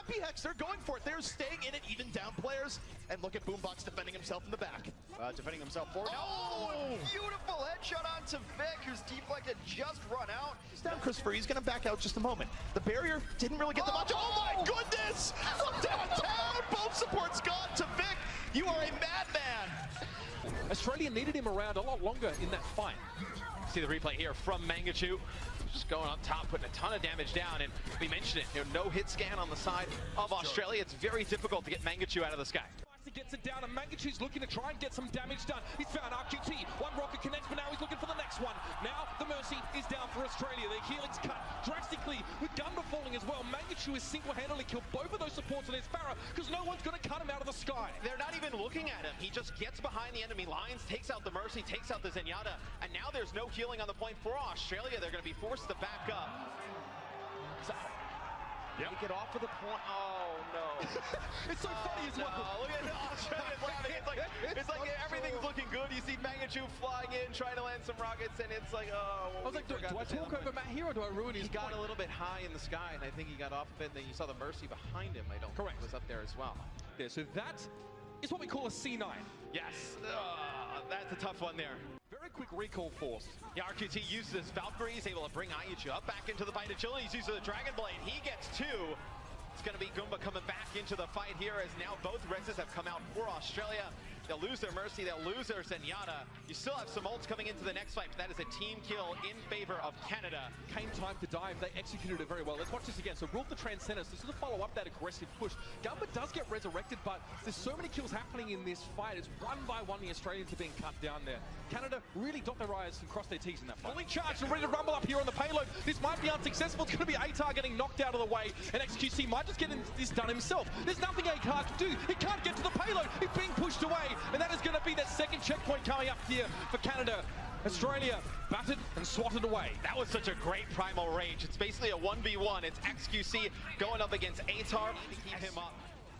PX, they're going for it. They're staying in it, even down players. And look at Boombox defending himself in the back. Defending himself forward. Oh, beautiful headshot onto Vic, whose deflect had just run out. He's down, Christopher. He's going to back out just a moment. The barrier didn't really get the much. Oh my goodness! From downtown, both supports gone to Vic. You are a madman. Australia needed him around a lot longer in that fight. See the replay here from Mangachu. Just going on top, putting a ton of damage down, and we mentioned it, no hit scan on the side of Australia. It's very difficult to get Mangachu out of the sky. He gets it down, and Mangachu's looking to try and get some damage done. He's found RQT. One rocket connects, but now he's looking for the next one. Now the Mercy is down for Australia. Their healing's cut drastically with Gumba falling as well. Mangachu has single-handedly killed both of those supports on his Pharah because no one's going to cut him out of the sky. They're not even looking at him. He just gets behind the enemy lines, takes out the Mercy, takes out the Zenyatta, and now there's no healing on the point for Australia. They're going to be forced to back up. So, take it off of the point. Oh no. It's so funny as well. No, look at Australia's laughing. It's like everything's looking good. You see Mangachu flying in, trying to land some rockets, and it's like, oh. I was like, do I talk over Matt here or do I ruin his He got point? a little bit high in the sky, and I think he got off of it, and then you saw the Mercy behind him. I don't Correct. think was up there as well. There, so that is what we call a C9. Yes, that's a tough one there. Very quick recall force. Yeah, RQT uses his Valkyrie. He's able to bring Ayuchu up back into the fight. Agility's using the Dragon Blade. He gets two. It's going to be Goomba coming back into the fight here as now both Reses have come out for Australia. They'll lose their Mercy, they'll lose their Zenyatta. You still have some ults coming into the next fight, but that is a team kill in favor of Canada. Came time to dive, they executed it very well. Let's watch this again. So Ruled the Transcendence to sort of follow up that aggressive push. Gumba does get resurrected, but there's so many kills happening in this fight. It's one by one the Australians are being cut down there. Canada really dot their I's and cross their T's in that fight. Fully charged and ready to rumble up here on the payload. This might be unsuccessful. It's going to be ATAR getting knocked out of the way, and XQC might just get this done himself. There's nothing ATAR can do. He can't get to the payload. He's being pushed away, and that is going to be that second checkpoint coming up here for Canada. Australia battered and swatted away. That was such a great primal rage. It's basically a 1v1. It's XQC going up against ATAR to keep him up.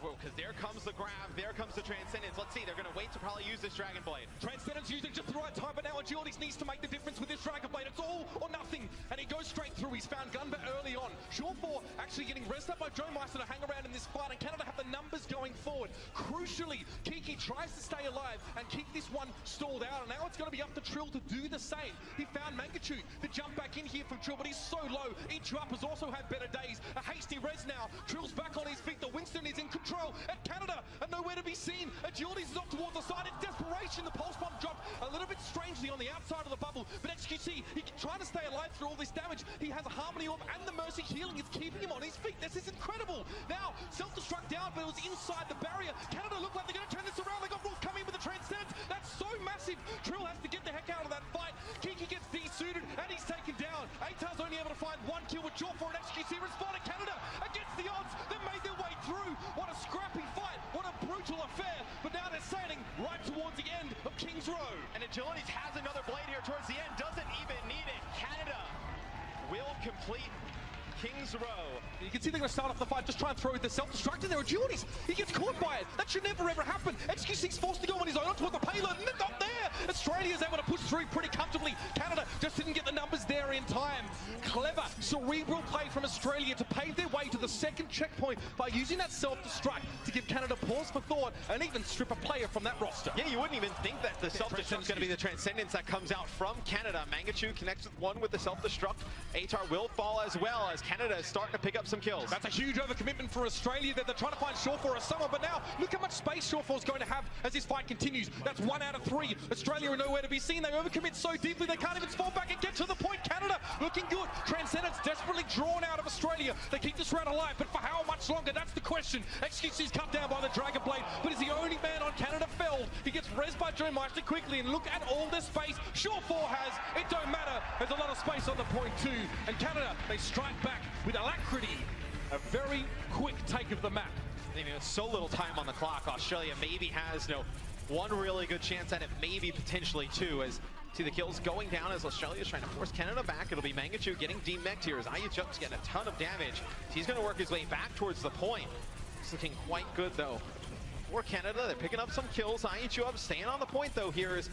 Because there comes the grab, there comes the Transcendence. Let's see, they're going to wait to probably use this Dragon Blade. Transcendence using just the right time, but now Agilities needs to make the difference with this Dragon Blade. It's all or nothing, and he goes straight through. He's found Gunba early on. Shore4 actually getting rested up by Joe Meister to hang around in this fight, and Canada have the numbers going forward. Crucially, Kiki tries to stay alive and keep this one stalled out, and now it's going to be up to Trill to do the same. He found Mangachu to jump back in here from Trill, but he's so low. Each up has also had better days. A hasty res now. Trill's back on his feet. The Winston is in control. And Canada are nowhere to be seen. Agilities is off towards the side. In desperation, the pulse bomb dropped a little bit strangely on the outside of the bubble. But XQC, he's trying to stay alive through all this damage. He has a Harmony Orb, and the Mercy healing is keeping him on his feet. This is incredible. Now, self-destruct down, but it was inside the barrier. Canada look like they're going to turn this around. They got Wolf coming with the Transcendence. That's so massive. Trill has to get the heck out of that fight. Kiki gets desuited, and he's taken down. ATAR's only able to find one kill with Shore4 and XQC responding. Canada against the odds. They made their way through. What a scrappy fight. What a brutal affair. But now they're sailing right towards the end of King's Row. And Agilities has another blade here towards the end. Doesn't even need it. Canada will complete King's Row. You can see they're going to start off the fight, just try and throw the self-destruct in there. Agilities, he gets caught by it. That should never ever happen. XQC's forced to go on his own towards the payload, and they're not there. Australia's able to push through pretty comfortably. Canada just didn't get the numbers there in time. Clever, cerebral play from Australia to pave their way to the second checkpoint by using that self-destruct to give Canada pause for thought and even strip a player from that roster. Yeah, you wouldn't even think that the self-destruct is going to be the Transcendence that comes out from Canada. Mangachu connects with one with the self-destruct. ATAR will fall as well as Canada is starting to pick up some kills. That's a huge overcommitment for Australia that they're trying to find Shore4 or someone, but now look how much space Shore4 is going to have as this fight continues. That's 1 out of 3. Australia are nowhere to be seen. They overcommit so deeply they can't even fall back and get to the point. Canada looking good. Transcendence desperately drawn out of Australia. They keep this round alive, but for how much longer? That's the question. XQC's cut down by the Dragon Blade, but is the only man on Canada felled. He gets res by Joe Meister quickly, and look at all this space Shore4 has. It don't matter. There's a lot of space on the point too, and Canada, they strike back with alacrity. A very quick take of the map. I mean, with so little time on the clock, Australia maybe has one really good chance at it, maybe potentially two, as see the kills going down as Australia's trying to force Canada back. It'll be Mangachu getting demech'd here as Ayuchuk's getting a ton of damage. He's going to work his way back towards the point. It's looking quite good though for Canada. They're picking up some kills. IHU staying on the point though here is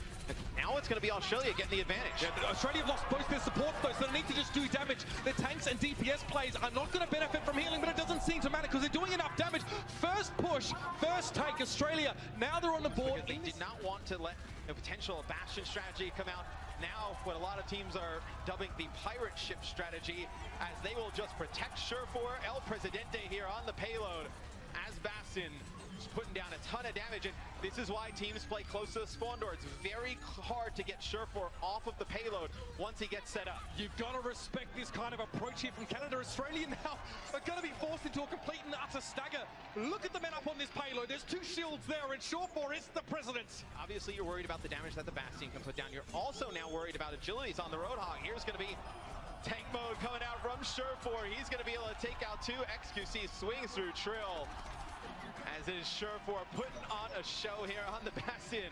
now it's going to be Australia getting the advantage. Yeah, Australia have lost both their supports though, so they need to just do damage. The tanks and DPS plays are not going to benefit from healing, but it doesn't seem to matter because they're doing enough damage. First push, first take, Australia. Now they're on the board. Because they did not want to let a potential Bastion strategy come out. Now what a lot of teams are dubbing the pirate ship strategy, as they will just protect Surefour El Presidente here on the payload as Bastion just putting down a ton of damage. And this is why teams play close to the spawn door. It's very hard to get Surefour off of the payload once he gets set up. You've got to respect this kind of approach here from Canada. Australia now are going to be forced into a complete and utter stagger. Look at the men up on this payload. There's two shields there, and Surefour is the president. Obviously, you're worried about the damage that the Bastion can put down. You're also now worried about agilities on the Roadhog. Here's going to be tank mode coming out from Surefour. He's going to be able to take out two. XQC swings through Trill, as it is Surefour putting on a show here on the Bastion,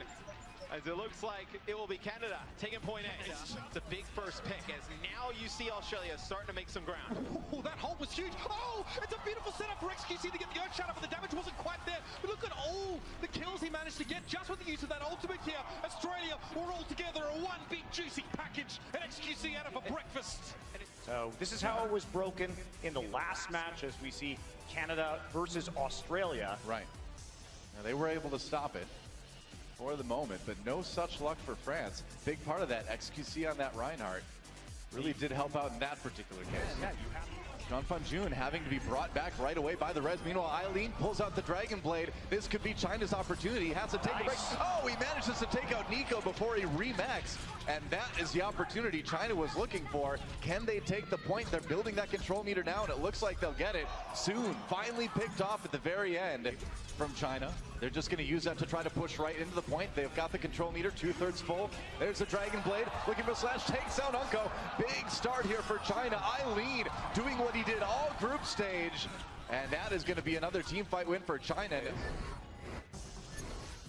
as it looks like it will be Canada taking point A. It's a big first pick, as now you see Australia starting to make some ground. Oh, that hole was huge. Oh, it's a beautiful setup for XQC to get the Earth Shatter, but the damage wasn't quite there. But look at all the kills he managed to get just with the use of that ultimate here. Australia were all together, a one big juicy package, and XQC out for breakfast. So this is how it was broken in the last match, as we see Canada versus Australia. Right. Now, they were able to stop it for the moment, but no such luck for France. Big part of that XQC on that Reinhardt really did help out in that particular case. Yeah, you have. Jean Jun having to be brought back right away by the res. Meanwhile, Eileen pulls out the Dragon Blade. This could be China's opportunity. He has to take a break. Oh, he manages to take out Nico before he remax. And that is the opportunity China was looking for. Can they take the point? They're building that control meter now, and it looks like they'll get it soon. Finally picked off at the very end from China. They're just going to use that to try to push right into the point. They've got the control meter 2/3 full. There's the Dragon Blade looking for slash, takes out Unko. Big start here for China. Eileen doing what he did all group stage, and that is going to be another team fight win for China.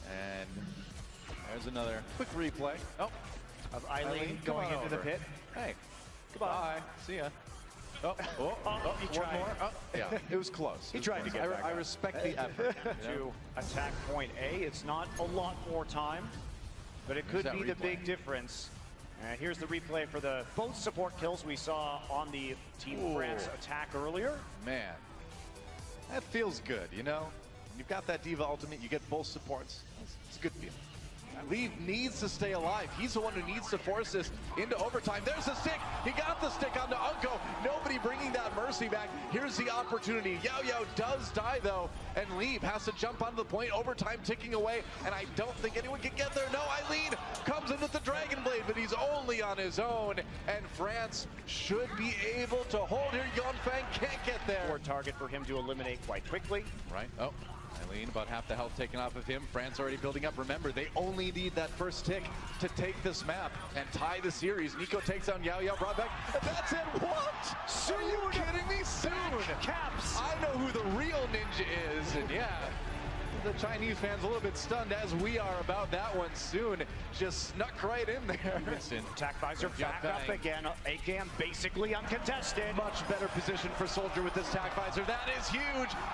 And there's another quick replay. Oh, Of Eileen going into the pit. Hey, Goodbye. bye. See ya. Oh, he one tried. more. Oh, yeah, it was close. He tried to get back I up. respect the effort. You know? To attack point A. It's not a lot more time, but it could that be the replay. big difference. And here's the replay for the both support kills we saw on the Team Ooh. France attack earlier. Man, that feels good, you know? When you've got that Diva ultimate, you get both supports. It's a good feeling. Lee needs to stay alive. He's the one who needs to force this into overtime. There's the stick. He got the stick onto Unko. Nobody bringing that Mercy back. Here's the opportunity. Yao Yao does die, though, and Lee has to jump onto the point. Overtime ticking away, and I don't think anyone can get there. No, Eileen comes in with the Dragon Blade, but he's only on his own, and France should be able to hold here. Yonfang can't get there. Or target for him to eliminate quite quickly. Right. Oh. Eileen, about half the health taken off of him. France already building up. Remember, they only need that first tick to take this map and tie the series. Nico takes down Yao Yao, brought back, and that's it. What? Are you kidding me? Soon. Caps. I know who the real ninja is, and yeah, the Chinese fans a little bit stunned, as we are, about that one. Soon just snuck right in there. Attack visor back up again. AKM basically uncontested. Much better position for Soldier with this tack visor. That is huge,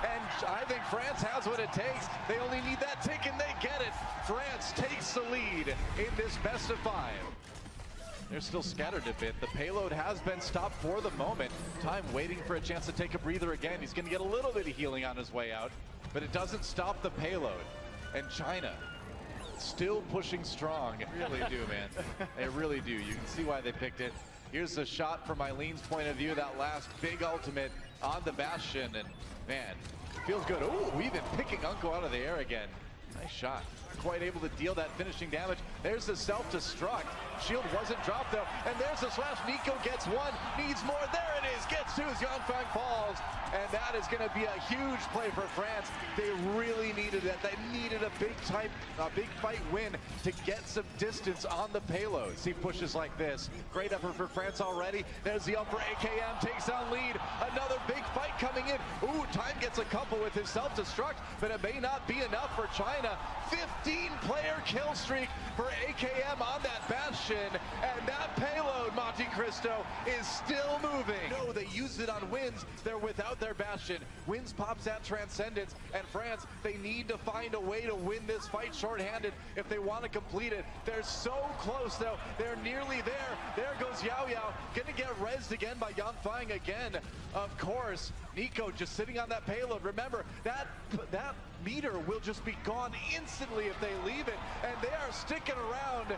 and I think France has what it takes. They only need that tick, and they get it. France takes the lead in this best of 5. They're still scattered a bit. The payload has been stopped for the moment. Time waiting for a chance to take a breather again. He's going to get a little bit of healing on his way out, but it doesn't stop the payload. And China still pushing strong. They really do, man. They really do. You can see why they picked it. Here's the shot from Eileen's point of view, that last big ultimate on the Bastion, and man, feels good. Ooh, even picking Unko out of the air again. Nice shot. Quite able to deal that finishing damage. There's the self-destruct. Shield wasn't dropped though, and there's the slash. Nico gets one, needs more. There it is, gets two as Yonfang falls, and that is going to be a huge play for France. They really needed that. They needed a big fight win to get some distance on the payload. See pushes like this. Great effort for France already. There's the up for AKM, takes down lead. Another big fight coming in. Ooh, Time gets a couple with his self-destruct, but it may not be enough for China. 15-player kill streak for AKM on that Bastion. position, and that payload, Monte Cristo, is still moving. No, they used it on Wins. They're without their Bastion. Wins pops that Transcendence, and France, they need to find a way to win this fight shorthanded if they want to complete it. They're so close, though. They're nearly there. There goes Yao Yao, gonna get rezzed again by Yangfang again. Of course, Nico just sitting on that payload. Remember, that meter will just be gone instantly if they leave it, and they are sticking around.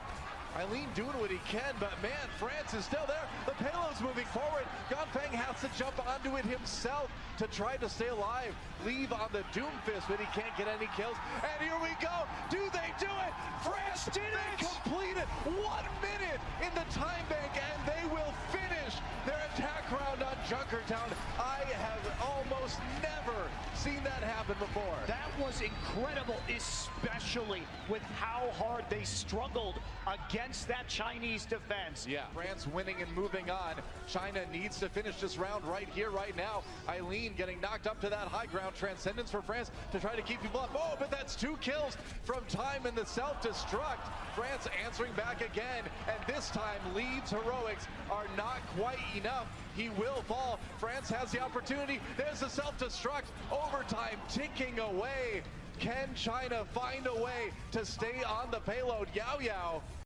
Eileen doing what he can, but man, France is still there. The payload's moving forward. Yangfang has to jump onto it himself to try to stay alive. Leave on the Doomfist, but he can't get any kills. And here we go. Do they do it? France did it! They complete it. 1 minute in the time bank, and they will finish their attack round on Junkertown. I have almost never seen that happen before. That was incredible, especially with how hard they struggled against that Chinese defense. Yeah, France winning and moving on. China needs to finish this round right here, right now. Eileen getting knocked up to that high ground. Transcendence for France to try to keep people up. Oh, but that's 2 kills from Time in the self-destruct. France answering back again, and this time Leeds heroics are not quite enough. He will fall. France has the opportunity. There's the self-destruct. Overtime ticking away. Can China find a way to stay on the payload? Yao Yao